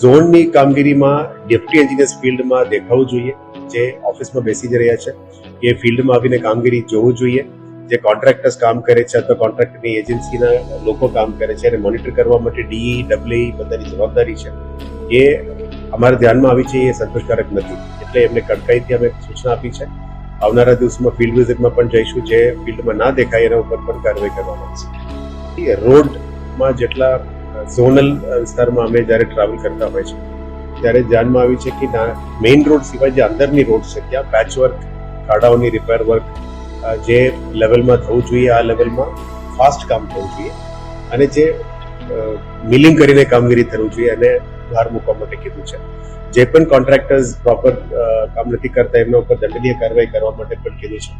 ઝોનની કામગીરીમાં deputy engineers ફિલ્ડમાં દેખાવું જોઈએ, જે ઓફિસમાં બેસી જ રહ્યા છે એ ફિલ્ડમાં આવીને કામગીરી જોવું જોઈએ. જે કોન્ટ્રાક્ટર્સ કામ કરે છે અથવા કોન્ટ્રાક્ટરની એજન્સીના લોકો કામ કરે છે એને મોનિટર કરવા માટે ડીઈ ડબલ્યુઈ બધાની જવાબદારી છે, એ અમારા ધ્યાનમાં આવી છે. એ સંતોષકારક નથી, એટલે એમને કડકાઈથી અમે સૂચના આપી છે. આવનારા દિવસોમાં ફિલ્ડ વિઝિટમાં પણ જઈશું. જે ફિલ્ડમાં ના દેખાય એના ઉપર પણ કાર્યવાહી કરવામાં આવશે. રોડમાં જેટલા ઝોનલ વિસ્તારમાં અમે જ્યારે ટ્રાવેલ કરતા હોય છે ત્યારે ધ્યાનમાં આવ્યું છે કે મેઇન રોડ સિવાય જે અંદરની રોડ છે ત્યાં પેચવર્ક, ખાડાઓની રિપેર વર્ક જે લેવલમાં થવું જોઈએ આ લેવલમાં ફાસ્ટ કામ થવું જોઈએ, અને જે મિલિંગ કરીને કામગીરી થવું જોઈએ અને ભાર મૂકવા માટે કીધું છે. જે પણ કોન્ટ્રાક્ટર્સ પ્રોપર કામ નથી કરતા એમના ઉપર દંડનીય કાર્યવાહી કરવા માટે પણ કીધું છે.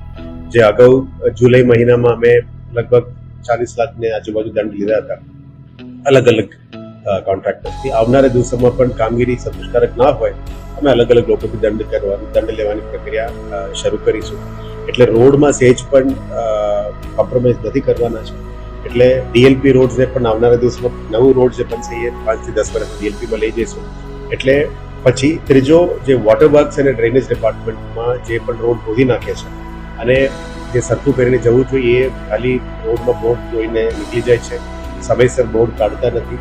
જે અગાઉ જુલાઈ મહિનામાં અમે લગભગ 40 લાખની આજુબાજુ દંડ લીધા હતા અલગ અલગ કોન્ટ્રાક્ટર્સથી. આવનારા દિવસોમાં પણ કામગીરી સંતોષકારક ના હોય અમે અલગ અલગ લોકોથી દંડ લેવાની પ્રક્રિયા શરૂ કરીશું. એટલે રોડમાં સહેજ પણ કોમ્પ્રોમાઇઝ નથી કરવાના છે. એટલે ડીએલપી રોડ્સને પણ આવનારા દિવસમાં નવું રોડ જે બનશે એ 5 થી 10 વર્ષ ડીએલપીમાં લઈ જઈશું. એટલે પછી ત્રીજો જે વોટર વર્ક્સ અને ડ્રેનેજ ડિપાર્ટમેન્ટમાં જે પણ રોડ ખોદી નાખે છે અને જે સરખું કરીને જવું જોઈએ એ ખાલી રોડમાં બોર્ડ જોઈને નીકળી જાય છે, સમયસર બોર્ડ કાઢતા નથી,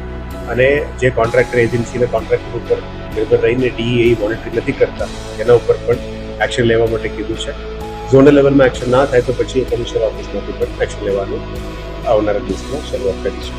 અને જે કોન્ટ્રાક્ટર એજન્સીના કોન્ટ્રાક્ટર ઉપર નિર્ભર રહીને ડીઈ મોનિટરિંગ નથી કરતા એના ઉપર પણ એક્શન લેવા માટે કીધું છે. ઝોનલ લેવલમાં એક્શન ના થાય તો પછી કમિશનર ઓફિસમાંથી પણ એક્શન લેવાનું આવનારા દિવસમાં શરૂઆત કરીશું.